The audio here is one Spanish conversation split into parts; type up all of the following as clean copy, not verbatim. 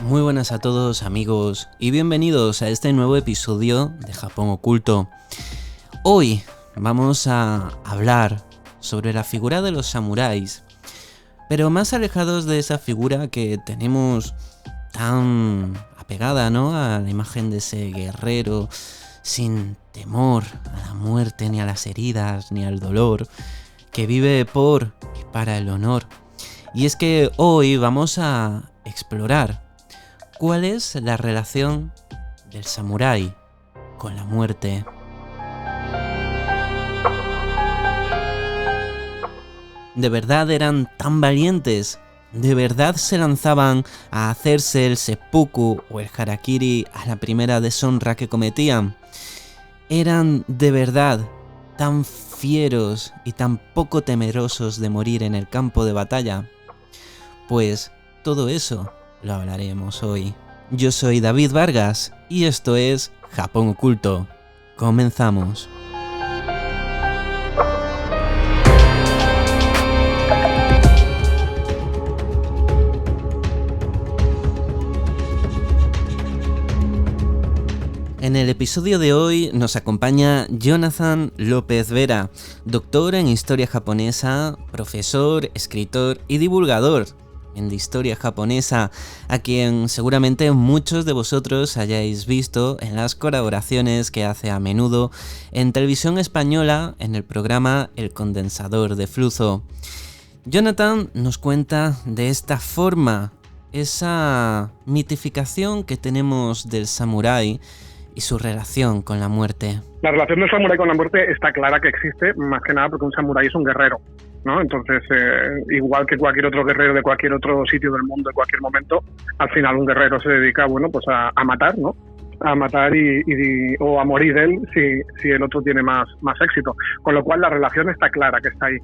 Muy buenas a todos amigos y bienvenidos a este nuevo episodio de Japón Oculto. Hoy vamos a hablar sobre la figura de los samuráis, pero más alejados de esa figura que tenemos tan apegada, ¿no?, a la imagen de ese guerrero sin temor a la muerte, ni a las heridas, ni al dolor, que vive por y para el honor. Y es que hoy vamos a explorar cuál es la relación del samurái con la muerte. ¿De verdad eran tan valientes? ¿De verdad se lanzaban a hacerse el seppuku o el harakiri a la primera deshonra que cometían? ¿Eran de verdad tan fieros y tan poco temerosos de morir en el campo de batalla? Pues todo eso lo hablaremos hoy. Yo soy David Vargas y esto es Japón Oculto. Comenzamos. En el episodio de hoy nos acompaña Jonathan López Vera, doctor en historia japonesa, profesor, escritor y divulgador en de historia japonesa, a quien seguramente muchos de vosotros hayáis visto en las colaboraciones que hace a menudo en televisión española en el programa El Condensador de Flujo. Jonathan nos cuenta de esta forma esa mitificación que tenemos del samurái y su relación con la muerte. La relación del samurái con la muerte está clara que existe, más que nada porque un samurái es un guerrero, ¿no? Entonces, igual que cualquier otro guerrero de cualquier otro sitio del mundo, en cualquier momento, al final un guerrero se dedica, bueno, pues a matar, ¿no? A matar o a morir él si el otro tiene más éxito. Con lo cual la relación está clara que está ahí.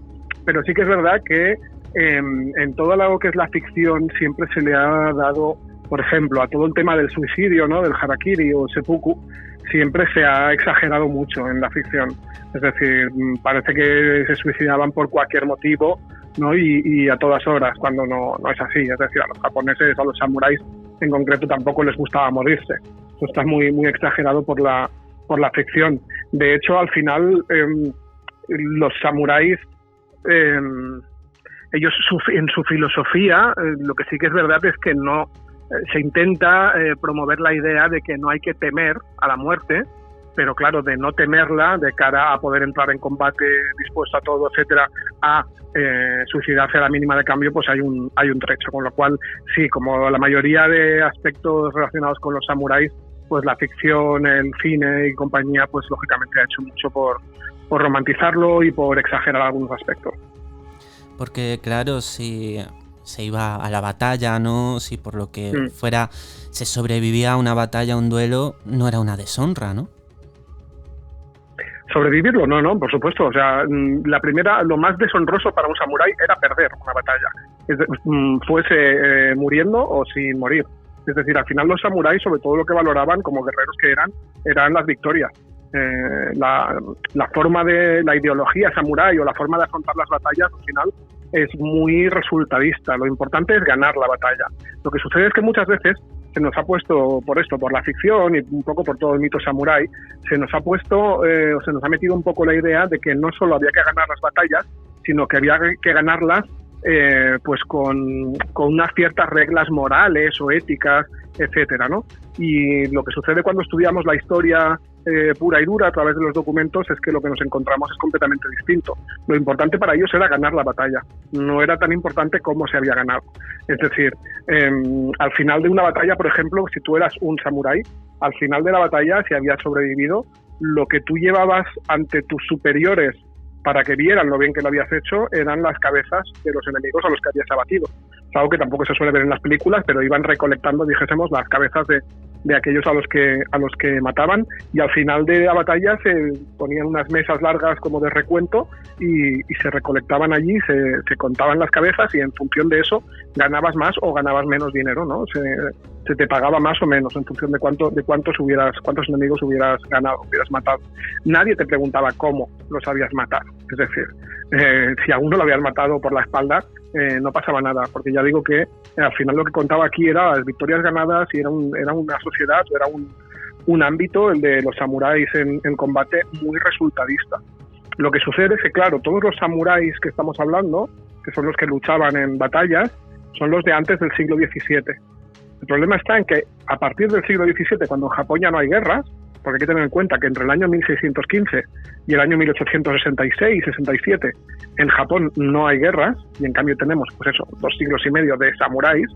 Pero sí que es verdad que en todo lo que es la ficción siempre se le ha dado, por ejemplo, a todo el tema del suicidio, ¿no?, del harakiri o seppuku, siempre se ha exagerado mucho en la ficción. Es decir, parece que se suicidaban por cualquier motivo, ¿no?, y a todas horas, cuando no es así. Es decir, a los japoneses, a los samuráis en concreto, tampoco les gustaba morirse. Eso está muy exagerado por la ficción. De hecho, al final, los samuráis, ellos en su filosofía, lo que sí que es verdad es que no se intenta promover la idea de que no hay que temer a la muerte, pero claro, de no temerla de cara a poder entrar en combate dispuesto a todo, etcétera, a suicidarse a la mínima de cambio, pues hay un trecho. Con lo cual, sí, como la mayoría de aspectos relacionados con los samuráis, pues la ficción, el cine y compañía, pues lógicamente ha hecho mucho por romantizarlo y por exagerar algunos aspectos. Porque claro, si se iba a la batalla, ¿no?, si por lo que fuera se sobrevivía a una batalla, a un duelo, no era una deshonra, ¿no? Sobrevivirlo, no, por supuesto. O sea, lo más deshonroso para un samurái era perder una batalla, fuese muriendo o sin morir. Es decir, al final los samuráis, sobre todo lo que valoraban como guerreros que eran las victorias. La forma de la ideología samurái o la forma de afrontar las batallas, al final, es muy resultadista. Lo importante es ganar la batalla. Lo que sucede es que muchas veces se nos ha puesto, por la ficción y un poco por todo el mito samurái, se nos ha metido un poco la idea de que no solo había que ganar las batallas, sino que había que ganarlas pues con unas ciertas reglas morales o éticas, etcétera, ¿no? Y lo que sucede cuando estudiamos la historia pura y dura a través de los documentos es que lo que nos encontramos es completamente distinto. Lo importante para ellos era ganar la batalla, no era tan importante cómo se había ganado. Es decir, al final de una batalla, por ejemplo, si tú eras un samurái, al final de la batalla, si habías sobrevivido, lo que tú llevabas ante tus superiores para que vieran lo bien que lo habías hecho eran las cabezas de los enemigos a los que habías abatido. Es algo que tampoco se suele ver en las películas, pero iban recolectando, dijésemos, las cabezas de aquellos a los que mataban, y al final de la batalla se ponían unas mesas largas como de recuento y se recolectaban allí, se contaban las cabezas, y en función de eso ganabas más o ganabas menos dinero, ¿no? Se te pagaba más o menos en función de cuántos enemigos hubieras ganado, hubieras matado. Nadie te preguntaba cómo los habías matado. Es decir, si a uno lo habías matado por la espalda, no pasaba nada, porque ya digo que al final lo que contaba aquí era las victorias ganadas y era una sociedad, era un ámbito, el de los samuráis en combate, muy resultadista. Lo que sucede es que, claro, todos los samuráis que estamos hablando, que son los que luchaban en batallas, son los de antes del siglo XVII. El problema está en que a partir del siglo XVII, cuando en Japón ya no hay guerras, porque hay que tener en cuenta que entre el año 1615 y el año 1866-67 en Japón no hay guerras, y en cambio tenemos, pues eso, 2 siglos y medio de samuráis.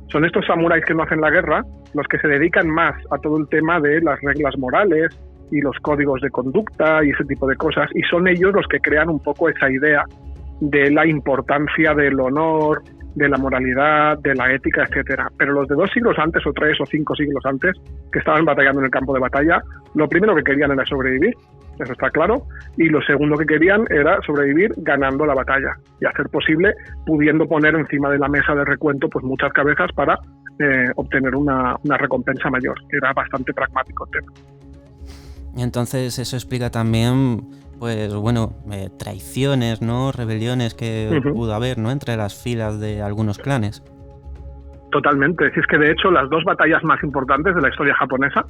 Son estos samuráis que no hacen la guerra los que se dedican más a todo el tema de las reglas morales y los códigos de conducta y ese tipo de cosas, y son ellos los que crean un poco esa idea de la importancia del honor, de la moralidad, de la ética, etcétera. Pero los de 2 siglos antes, o 3 o 5 siglos antes, que estaban batallando en el campo de batalla, lo primero que querían era sobrevivir, eso está claro, y lo segundo que querían era sobrevivir ganando la batalla, y hacer posible, pudiendo poner encima de la mesa de recuento pues muchas cabezas para obtener una recompensa mayor. Era bastante pragmático el tema. Entonces eso explica también, pues bueno, traiciones, ¿no? Rebeliones que pudo haber, ¿no? Entre las filas de algunos clanes. Totalmente. Si es que de hecho las 2 batallas más importantes de la historia japonesa,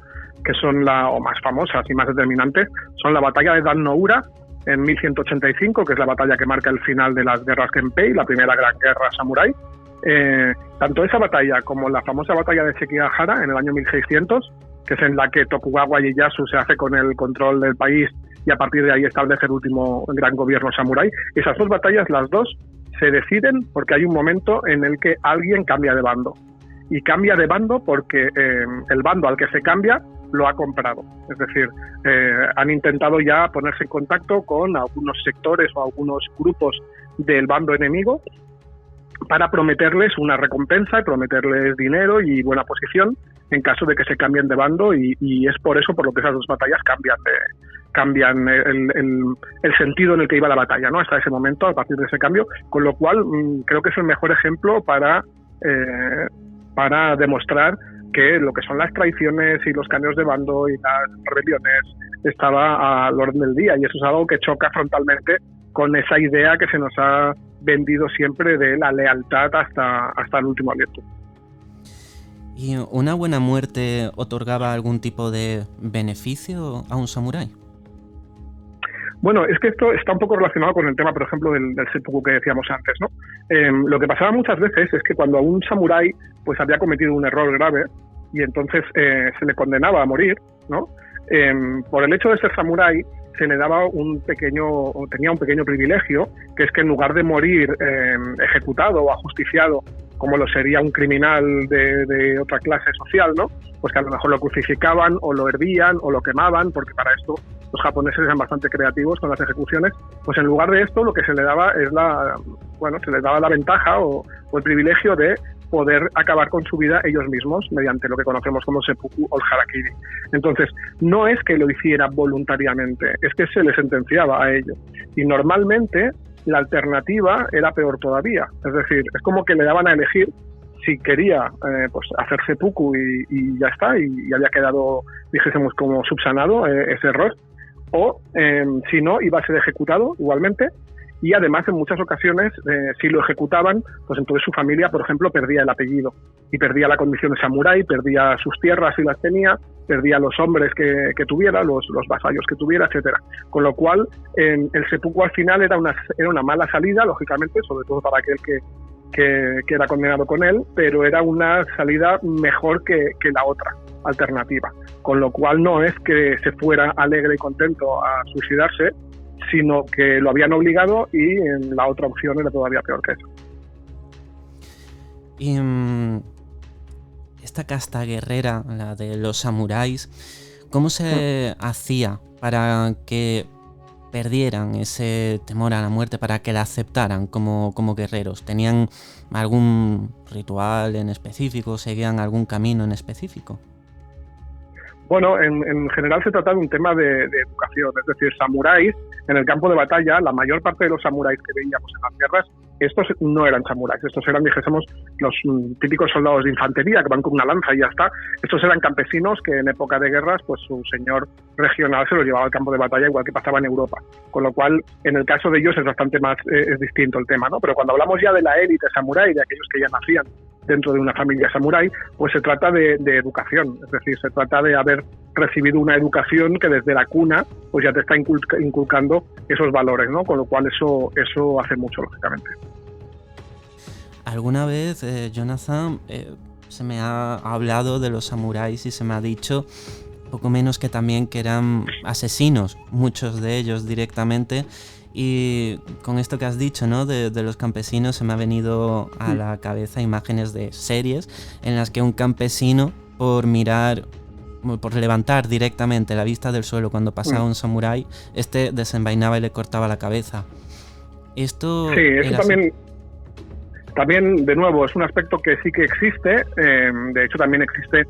que son o más famosas y más determinantes, son la batalla de Dan no Ura en 1185, que es la batalla que marca el final de las guerras Genpei, la primera gran guerra samurái. Tanto esa batalla como la famosa batalla de Sekigahara en el año 1600, que es en la que Tokugawa Ieyasu se hace con el control del país y a partir de ahí establece el último gran gobierno samurái. Esas 2 batallas, las 2, se deciden porque hay un momento en el que alguien cambia de bando. Y cambia de bando porque el bando al que se cambia lo ha comprado. Es decir, han intentado ya ponerse en contacto con algunos sectores o algunos grupos del bando enemigo para prometerles una recompensa y prometerles dinero y buena posición en caso de que se cambien de bando, y es por eso por lo que esas 2 batallas cambian el sentido en el que iba la batalla, ¿no? Hasta ese momento, a partir de ese cambio, con lo cual creo que es el mejor ejemplo para demostrar que lo que son las traiciones y los cambios de bando y las rebeliones estaba al orden del día, y eso es algo que choca frontalmente con esa idea que se nos ha vendido siempre de la lealtad hasta el último aliento. ¿Y una buena muerte otorgaba algún tipo de beneficio a un samurái? Bueno, es que esto está un poco relacionado con el tema, por ejemplo, del seppuku que decíamos antes, ¿no? Lo que pasaba muchas veces es que cuando a un samurái pues había cometido un error grave y entonces se le condenaba a morir, ¿no? Por el hecho de ser samurái se le daba tenía un pequeño privilegio, que es que en lugar de morir ejecutado o ajusticiado, como lo sería un criminal de otra clase social, ¿no? Pues que a lo mejor lo crucificaban o lo hervían o lo quemaban, porque para esto los japoneses eran bastante creativos con las ejecuciones. Pues en lugar de esto lo que se le daba es se les daba la ventaja o el privilegio de poder acabar con su vida ellos mismos mediante lo que conocemos como seppuku o el harakiri. Entonces, no es que lo hiciera voluntariamente, es que se le sentenciaba a ello. Y normalmente la alternativa era peor todavía. Es decir, es como que le daban a elegir si quería pues hacer seppuku y ya está, y había quedado, dijésemos, como subsanado ese error, o si no, iba a ser ejecutado igualmente. Y además en muchas ocasiones si lo ejecutaban, pues entonces su familia, por ejemplo, perdía el apellido y perdía la condición de samurái, perdía sus tierras si las tenía, perdía los hombres que tuviera, los vasallos que tuviera, etcétera. Con lo cual el seppuku al final era una mala salida, lógicamente, sobre todo para aquel que era condenado con él, pero era una salida mejor que la otra alternativa. Con lo cual no es que se fuera alegre y contento a suicidarse, sino que lo habían obligado y la otra opción era todavía peor que eso. Y esta casta guerrera, la de los samuráis, ¿cómo se hacía para que perdieran ese temor a la muerte, para que la aceptaran como guerreros? ¿Tenían algún ritual en específico? ¿Seguían algún camino en específico? Bueno, en general se trata de un tema de educación, es decir, samuráis en el campo de batalla, la mayor parte de los samuráis que veíamos en las guerras estos no eran samuráis, estos eran, dijésemos, los típicos soldados de infantería que van con una lanza y ya está. Estos eran campesinos que en época de guerras, pues su señor regional se los llevaba al campo de batalla, igual que pasaba en Europa. Con lo cual, en el caso de ellos es bastante más es distinto el tema, ¿no? Pero cuando hablamos ya de la élite samurái, de aquellos que ya nacían dentro de una familia samurái, pues se trata de educación, es decir, se trata de haber recibido una educación que desde la cuna pues ya te está inculcando esos valores, ¿no? Con lo cual eso hace mucho, lógicamente. Alguna vez, Jonathan, se me ha hablado de los samuráis y se me ha dicho poco menos que también que eran asesinos, muchos de ellos directamente. Y con esto que has dicho, ¿no? de los campesinos, se me ha venido a la cabeza imágenes de series en las que un campesino, por levantar directamente la vista del suelo cuando pasaba un samurái, desenvainaba y le cortaba la cabeza. Esto sí, eso también, de nuevo, es un aspecto que sí que existe. De hecho, también existe,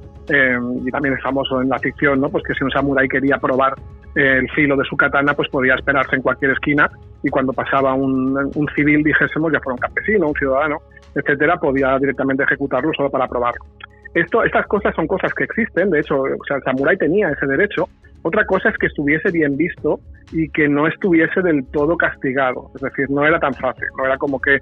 y también es famoso en la ficción, ¿no? Pues que si un samurái quería probar el filo de su katana, pues podía esperarse en cualquier esquina, y cuando pasaba un civil, dijésemos, ya fuera un campesino, un ciudadano, etcétera, podía directamente ejecutarlo solo para probarlo. Estas cosas son cosas que existen, de hecho, o sea, el samurái tenía ese derecho. Otra cosa es que estuviese bien visto y que no estuviese del todo castigado, es decir, no era tan fácil, no era como que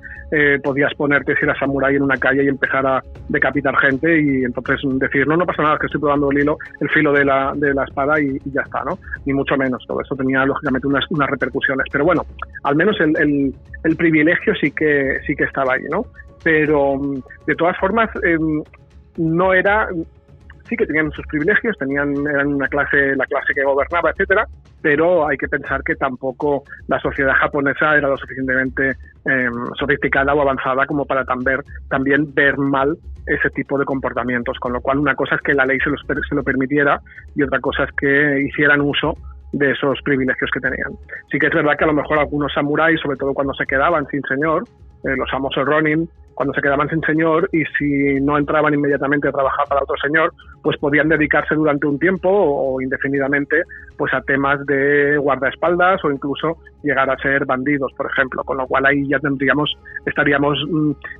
podías ponerte, si eras samurái, en una calle y empezar a decapitar gente y entonces decir, no pasa nada, que estoy probando el filo de la espada y ya está, ¿no? Ni mucho menos, todo eso tenía lógicamente unas repercusiones, pero bueno, al menos el privilegio sí que estaba ahí, ¿no? Pero de todas formas no era... Sí que tenían sus privilegios, eran la clase que gobernaba, etcétera, pero hay que pensar que tampoco la sociedad japonesa era lo suficientemente sofisticada o avanzada como para también ver mal ese tipo de comportamientos, con lo cual una cosa es que la ley se lo permitiera y otra cosa es que hicieran uso de esos privilegios que tenían. Sí que es verdad que a lo mejor algunos samuráis, sobre todo cuando se quedaban sin señor, los famosos ronin, cuando se quedaban sin señor y si no entraban inmediatamente a trabajar para otro señor, pues podían dedicarse durante un tiempo o indefinidamente pues a temas de guardaespaldas o incluso llegar a ser bandidos, por ejemplo, con lo cual ahí ya estaríamos,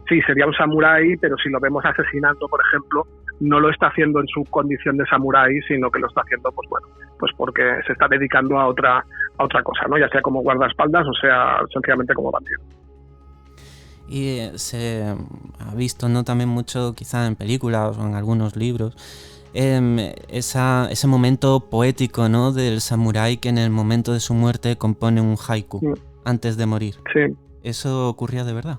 sí, sería un samurái, pero si lo vemos asesinando, por ejemplo, no lo está haciendo en su condición de samurái, sino que lo está haciendo, pues bueno, pues porque se está dedicando a otra cosa, ¿no? Ya sea como guardaespaldas o sea sencillamente como bandido. Y se ha visto, ¿no? También mucho, quizá en películas o en algunos libros, ese momento poético, ¿no? Del samurái que en el momento de su muerte compone un haiku antes de morir. Sí. ¿Eso ocurría de verdad?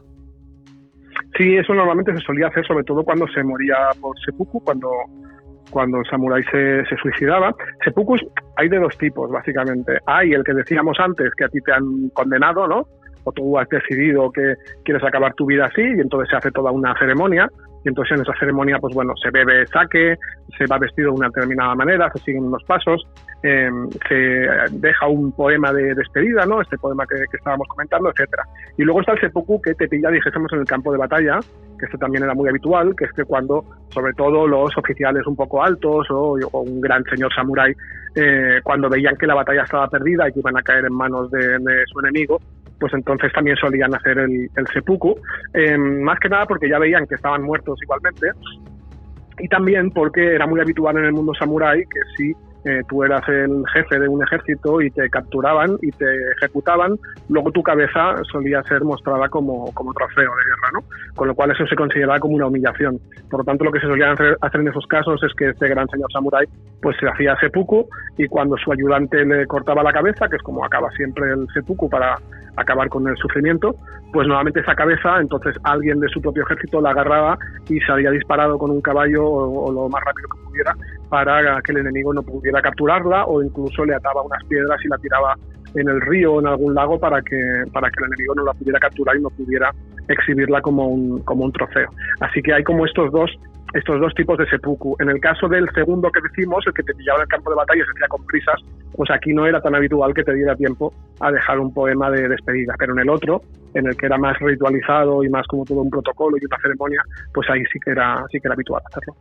Sí, eso normalmente se solía hacer, sobre todo cuando se moría por seppuku, cuando el samurái se suicidaba. Seppukus hay de dos tipos, básicamente. Hay el que decíamos antes, que a ti te han condenado, ¿no? O tú has decidido que quieres acabar tu vida así y entonces se hace toda una ceremonia y entonces en esa ceremonia pues bueno, se bebe sake, se va vestido de una determinada manera, se siguen unos pasos, se deja un poema de despedida, ¿no? Este poema que estábamos comentando, etcétera. Y luego está el seppuku que te pilla, dijésemos, en el campo de batalla, que esto también era muy habitual, que es que cuando, sobre todo los oficiales un poco altos o un gran señor samurái, cuando veían que la batalla estaba perdida y que iban a caer en manos de su enemigo, pues entonces también solían hacer el seppuku, más que nada porque ya veían que estaban muertos igualmente, y también porque era muy habitual en el mundo samurái que si tú eras el jefe de un ejército y te capturaban y te ejecutaban, luego tu cabeza solía ser mostrada como trofeo de guerra, ¿no? Con lo cual eso se consideraba como una humillación. Por lo tanto, lo que se solía hacer en esos casos es que este gran señor samurái pues se hacía seppuku y cuando su ayudante le cortaba la cabeza, que es como acaba siempre el seppuku para acabar con el sufrimiento, pues nuevamente esa cabeza, entonces alguien de su propio ejército la agarraba y se había disparado con un caballo o lo más rápido que pudiera para que el enemigo no pudiera capturarla, o incluso le ataba unas piedras y la tiraba en el río o en algún lago para que el enemigo no la pudiera capturar y no pudiera exhibirla como un trofeo. Así que hay como estos dos tipos de seppuku. En el caso del segundo que decimos, el que te pillaba en el campo de batalla y se hacía con prisas, pues aquí no era tan habitual que te diera tiempo a dejar un poema de despedida, pero en el otro, en el que era más ritualizado y más como todo un protocolo y una ceremonia, pues ahí sí que era habitual hacerlo.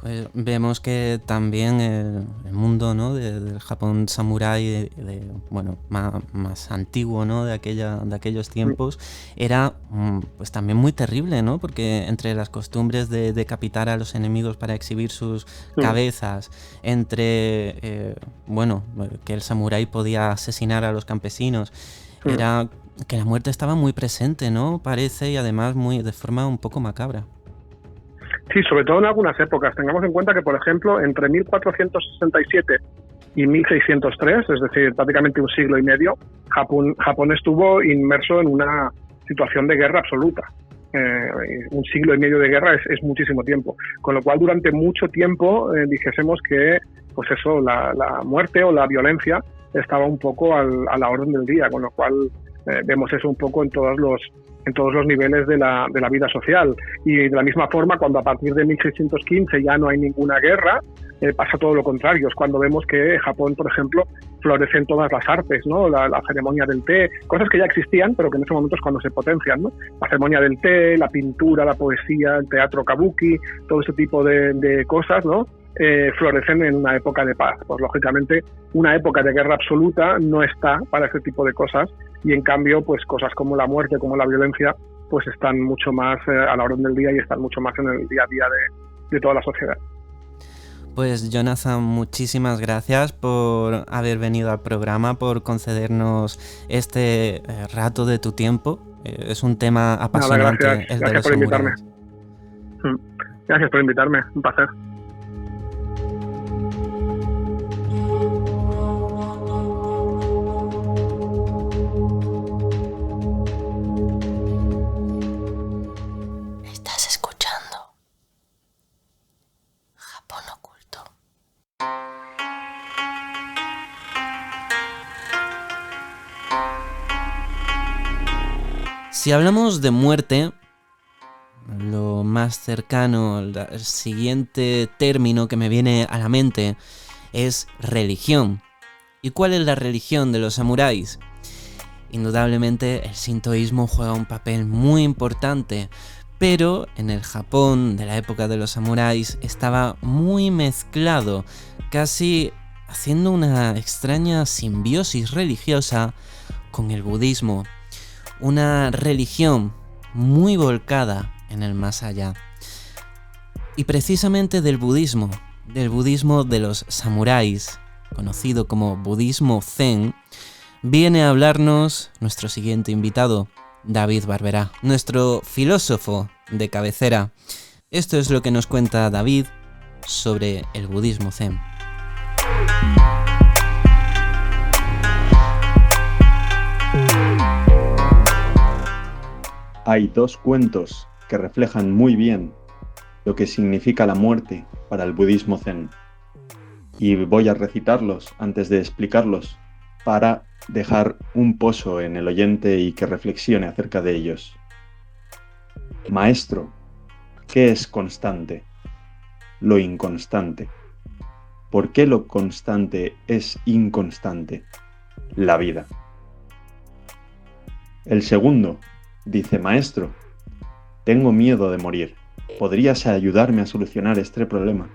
Pues vemos que también el mundo, ¿no?, del Japón samurái, bueno, más antiguo, ¿no?, de aquellos tiempos, era pues también muy terrible, ¿no? Porque entre las costumbres de decapitar a los enemigos para exhibir sus cabezas, entre, bueno, que el samurái podía asesinar a los campesinos, era que la muerte estaba muy presente, ¿no? Parece, y además de forma un poco macabra. Sí, sobre todo en algunas épocas. Tengamos en cuenta que, por ejemplo, entre 1467 y 1603, es decir, prácticamente un siglo y medio, Japón estuvo inmerso en una situación de guerra absoluta. Un siglo y medio de guerra es muchísimo tiempo. Con lo cual, durante mucho tiempo dijésemos que, pues eso, la muerte o la violencia estaba un poco a la orden del día, con lo cual vemos eso un poco en todos los niveles de la vida social. Y de la misma forma, cuando a partir de 1615 ya no hay ninguna guerra, pasa todo lo contrario. Es cuando vemos que Japón, por ejemplo, florecen todas las artes, ¿no? La ceremonia del té, cosas que ya existían, pero que en ese momento es cuando se potencian, ¿no? La ceremonia del té, la pintura, la poesía, el teatro kabuki, todo ese tipo de cosas, ¿no? Florecen en una época de paz. Pues lógicamente una época de guerra absoluta no está para ese tipo de cosas, y en cambio pues cosas como la muerte, como la violencia, pues están mucho más a la orden del día y están mucho más en el día a día de toda la sociedad. Pues Jonathan, muchísimas gracias por haber venido al programa, por concedernos este rato de tu tiempo. Es un tema apasionante. Nada, gracias por invitarme. Gracias por invitarme, un placer. Estás escuchando Japón Oculto. Si hablamos de muerte, lo más cercano, el siguiente término que me viene a la mente es religión. ¿Y cuál es la religión de los samuráis? Indudablemente el sintoísmo juega un papel muy importante, pero en el Japón de la época de los samuráis estaba muy mezclado, casi haciendo una extraña simbiosis religiosa con el budismo. Una religión muy volcada en el más allá. Y precisamente del budismo de los samuráis, conocido como budismo zen, viene a hablarnos nuestro siguiente invitado, David Barberá, nuestro filósofo de cabecera. Esto es lo que nos cuenta David sobre el budismo zen. Hay dos cuentos que reflejan muy bien lo que significa la muerte para el budismo zen. Y voy a recitarlos antes de explicarlos para dejar un pozo en el oyente y que reflexione acerca de ellos. Maestro, ¿qué es constante? Lo inconstante. ¿Por qué lo constante es inconstante? La vida. El segundo dice: Maestro, tengo miedo de morir. ¿Podrías ayudarme a solucionar este problema?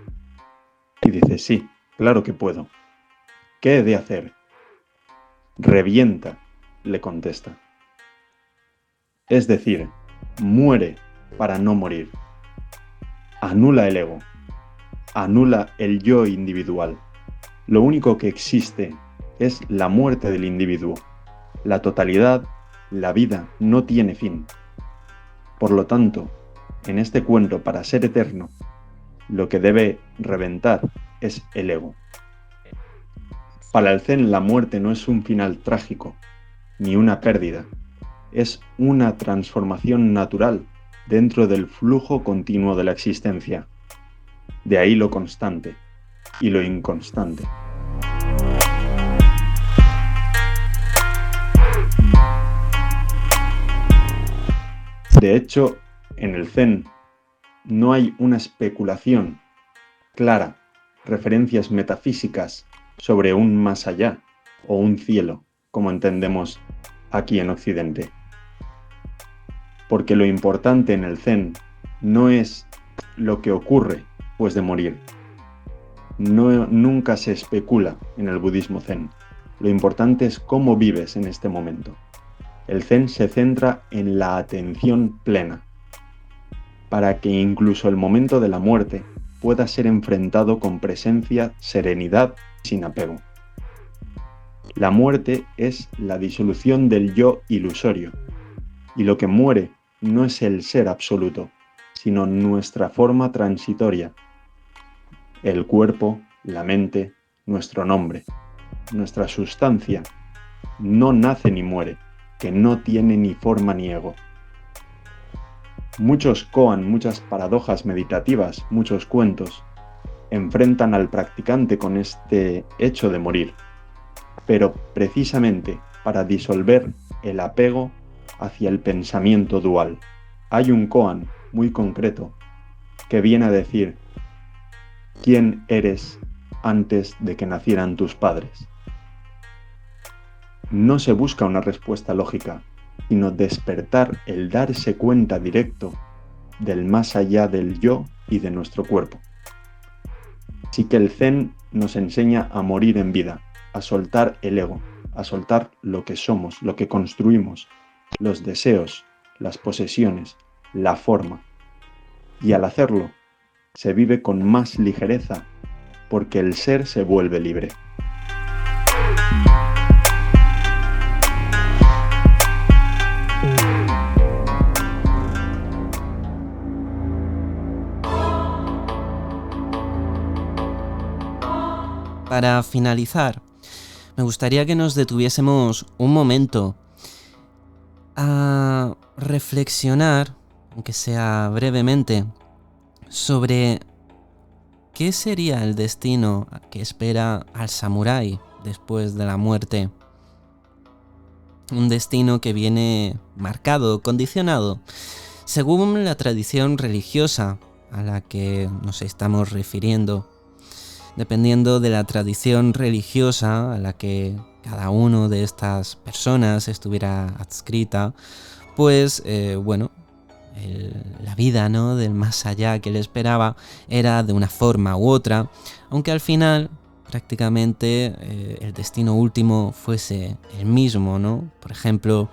Y dice: sí, claro que puedo. ¿Qué he de hacer? Revienta, le contesta. Es decir, muere para no morir. Anula el ego. Anula el yo individual. Lo único que existe es la muerte del individuo. La totalidad, la vida, no tiene fin. Por lo tanto, en este cuento, para ser eterno, lo que debe reventar es el ego. Para el Zen, la muerte no es un final trágico, ni una pérdida. Es una transformación natural dentro del flujo continuo de la existencia. De ahí lo constante y lo inconstante. De hecho, en el Zen no hay una especulación clara, referencias metafísicas sobre un más allá o un cielo, como entendemos aquí en Occidente. Porque lo importante en el Zen no es lo que ocurre, después de morir. Nunca se especula en el budismo zen. Lo importante es cómo vives en este momento. El zen se centra en la atención plena, para que incluso el momento de la muerte pueda ser enfrentado con presencia, serenidad, sin apego. La muerte es la disolución del yo ilusorio, y lo que muere no es el ser absoluto, sino nuestra forma transitoria, el cuerpo, la mente, nuestro nombre, nuestra sustancia, no nace ni muere, que no tiene ni forma ni ego. Muchos koan, muchas paradojas meditativas, muchos cuentos, enfrentan al practicante con este hecho de morir, pero precisamente para disolver el apego hacia el pensamiento dual. Hay un koan muy concreto que viene a decir: ¿quién eres antes de que nacieran tus padres? No se busca una respuesta lógica, sino despertar el darse cuenta directo del más allá del yo y de nuestro cuerpo. Así que el Zen nos enseña a morir en vida, a soltar el ego, a soltar lo que somos, lo que construimos, los deseos, las posesiones, la forma. Y al hacerlo, se vive con más ligereza, porque el ser se vuelve libre. Para finalizar, me gustaría que nos detuviésemos un momento a reflexionar, aunque sea brevemente, sobre qué sería el destino que espera al samurái después de la muerte. Un destino que viene marcado, condicionado, según la tradición religiosa a la que nos estamos refiriendo. Dependiendo de la tradición religiosa a la que cada uno de estas personas estuviera adscrita, pues la vida, ¿no?, del más allá que le esperaba era de una forma u otra, aunque al final prácticamente el destino último fuese el mismo, ¿no? Por ejemplo,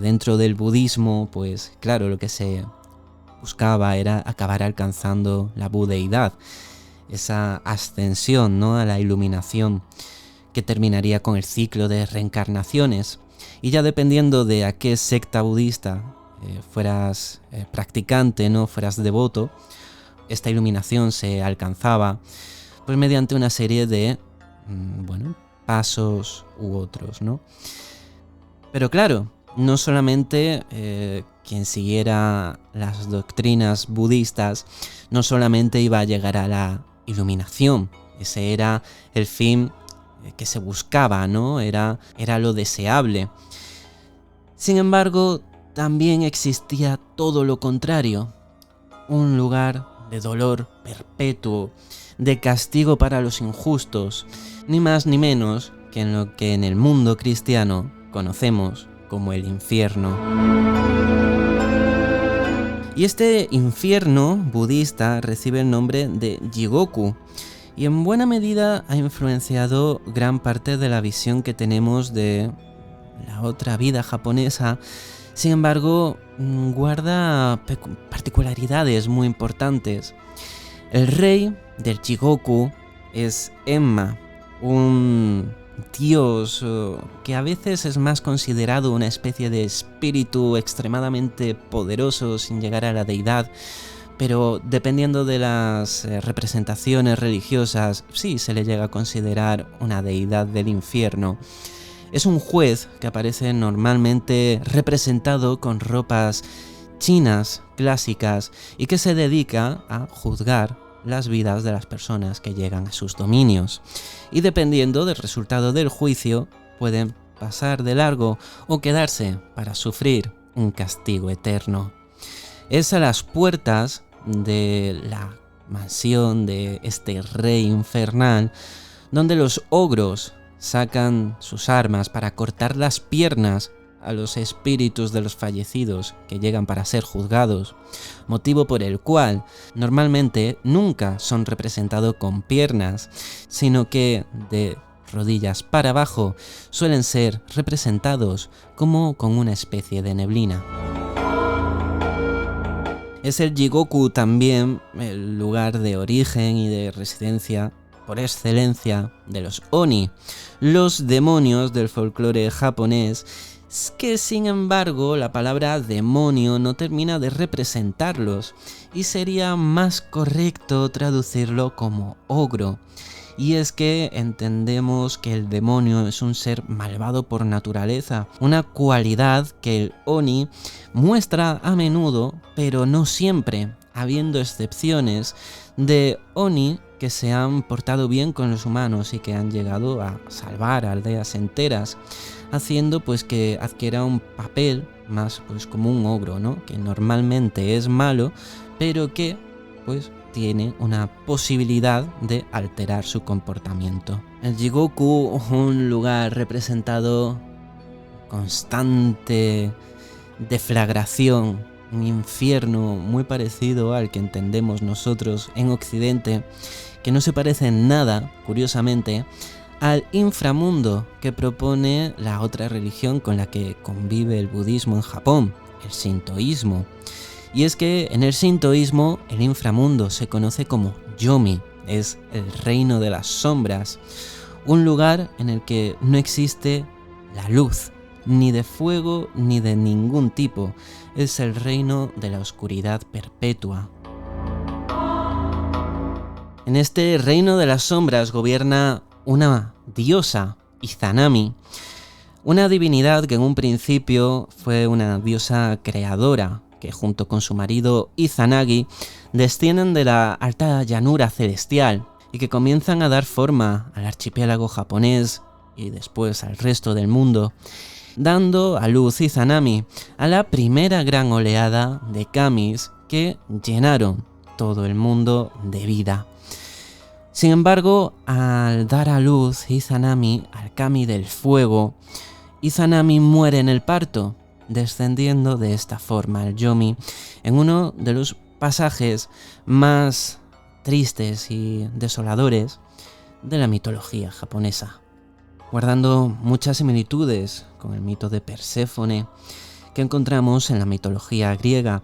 dentro del budismo, pues claro, lo que se buscaba era acabar alcanzando la budeidad, esa ascensión, ¿no?, a la iluminación, que terminaría con el ciclo de reencarnaciones. Y ya dependiendo de a qué secta budista fueras practicante, no fueras devoto, esta iluminación se alcanzaba pues mediante una serie de pasos u otros, ¿no? Pero claro, no solamente quien siguiera las doctrinas budistas, no solamente iba a llegar a la iluminación. Ese era el fin que se buscaba, ¿no? Era lo deseable. Sin embargo, también existía todo lo contrario, un lugar de dolor perpetuo, de castigo para los injustos, ni más ni menos que en lo que en el mundo cristiano conocemos como el infierno. Y este infierno budista recibe el nombre de Jigoku, y en buena medida ha influenciado gran parte de la visión que tenemos de la otra vida japonesa. Sin embargo, guarda particularidades muy importantes. El rey del Jigoku es Enma, un dios que a veces es más considerado una especie de espíritu extremadamente poderoso sin llegar a la deidad, pero dependiendo de las representaciones religiosas, sí se le llega a considerar una deidad del infierno. Es un juez que aparece normalmente representado con ropas chinas clásicas y que se dedica a juzgar las vidas de las personas que llegan a sus dominios. Y dependiendo del resultado del juicio, pueden pasar de largo o quedarse para sufrir un castigo eterno. Es a las puertas de la mansión de este rey infernal donde los ogros sacan sus armas para cortar las piernas a los espíritus de los fallecidos que llegan para ser juzgados, motivo por el cual normalmente nunca son representados con piernas, sino que de rodillas para abajo suelen ser representados como con una especie de neblina. Es el Jigoku también el lugar de origen y de residencia por excelencia de los Oni, los demonios del folclore japonés, que sin embargo la palabra demonio no termina de representarlos y sería más correcto traducirlo como ogro. Y es que entendemos que el demonio es un ser malvado por naturaleza, una cualidad que el Oni muestra a menudo, pero no siempre, habiendo excepciones de Oni que se han portado bien con los humanos y que han llegado a salvar aldeas enteras, haciendo pues que adquiera un papel más pues como un ogro, ¿no? Que normalmente es malo, pero que pues tiene una posibilidad de alterar su comportamiento. El Jigoku, un lugar representado constante deflagración, un infierno muy parecido al que entendemos nosotros en Occidente, que no se parece en nada, curiosamente, al inframundo que propone la otra religión con la que convive el budismo en Japón, el sintoísmo. Y es que en el sintoísmo el inframundo se conoce como Yomi, es el reino de las sombras, un lugar en el que no existe la luz, ni de fuego ni de ningún tipo, es el reino de la oscuridad perpetua. En este reino de las sombras gobierna una diosa, Izanami, una divinidad que en un principio fue una diosa creadora, que junto con su marido Izanagi descienden de la alta llanura celestial y que comienzan a dar forma al archipiélago japonés y después al resto del mundo, dando a luz Izanami a la primera gran oleada de kamis que llenaron todo el mundo de vida. Sin embargo, al dar a luz Izanami al kami del fuego, Izanami muere en el parto, descendiendo de esta forma al Yomi en uno de los pasajes más tristes y desoladores de la mitología japonesa, guardando muchas similitudes con el mito de Perséfone que encontramos en la mitología griega,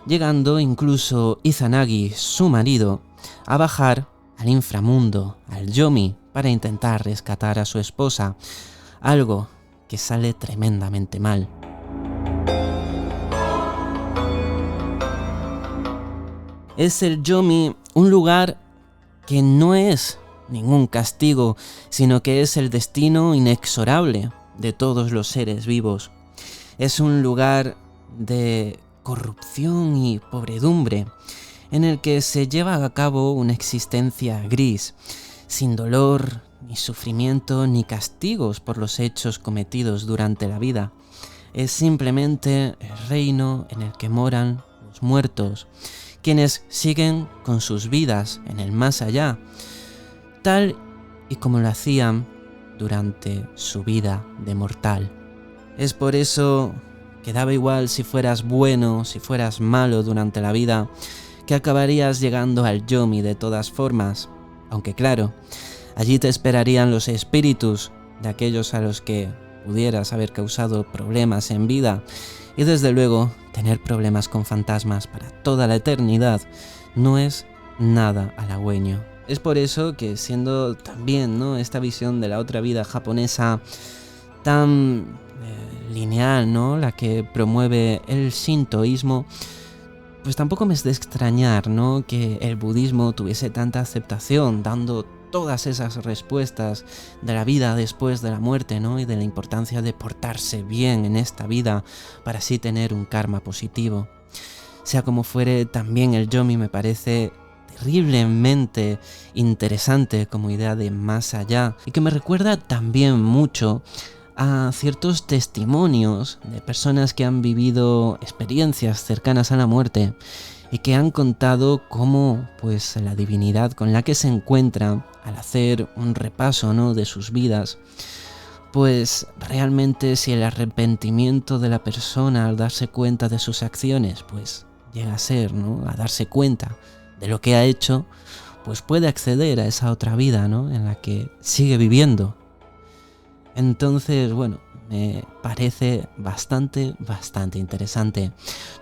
llegando incluso Izanagi, su marido, a bajar al inframundo, al Yomi, para intentar rescatar a su esposa, algo que sale tremendamente mal. Es el Yomi un lugar que no es ningún castigo, sino que es el destino inexorable de todos los seres vivos. Es un lugar de corrupción y pobredumbre, en el que se lleva a cabo una existencia gris, sin dolor, ni sufrimiento, ni castigos por los hechos cometidos durante la vida. Es simplemente el reino en el que moran los muertos, quienes siguen con sus vidas en el más allá, tal y como lo hacían durante su vida de mortal. Es por eso que daba igual si fueras bueno, si fueras malo durante la vida, que acabarías llegando al Yomi de todas formas, aunque claro, allí te esperarían los espíritus de aquellos a los que pudieras haber causado problemas en vida, y desde luego tener problemas con fantasmas para toda la eternidad no es nada halagüeño. Es por eso que, siendo también, ¿no?, esta visión de la otra vida japonesa tan lineal, ¿no?, la que promueve el sintoísmo, pues tampoco me es de extrañar, ¿no?, que el budismo tuviese tanta aceptación, dando todas esas respuestas de la vida después de la muerte, ¿no?, y de la importancia de portarse bien en esta vida para así tener un karma positivo. Sea como fuere, también el Yomi me parece terriblemente interesante como idea de más allá, y que me recuerda también mucho a ciertos testimonios de personas que han vivido experiencias cercanas a la muerte y que han contado cómo pues la divinidad con la que se encuentran al hacer un repaso, ¿no?, de sus vidas, pues realmente si el arrepentimiento de la persona al darse cuenta de sus acciones, pues llega a ser, ¿no? A darse cuenta de lo que ha hecho, pues puede acceder a esa otra vida, ¿no? En la que sigue viviendo. Entonces, bueno, me parece bastante interesante.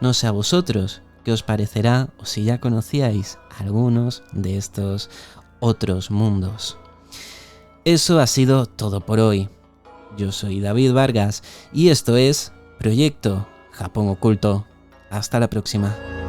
No sé a vosotros qué os parecerá o si ya conocíais algunos de estos otros mundos. Eso ha sido todo por hoy. Yo soy David Vargas y esto es Proyecto Japón Oculto. Hasta la próxima.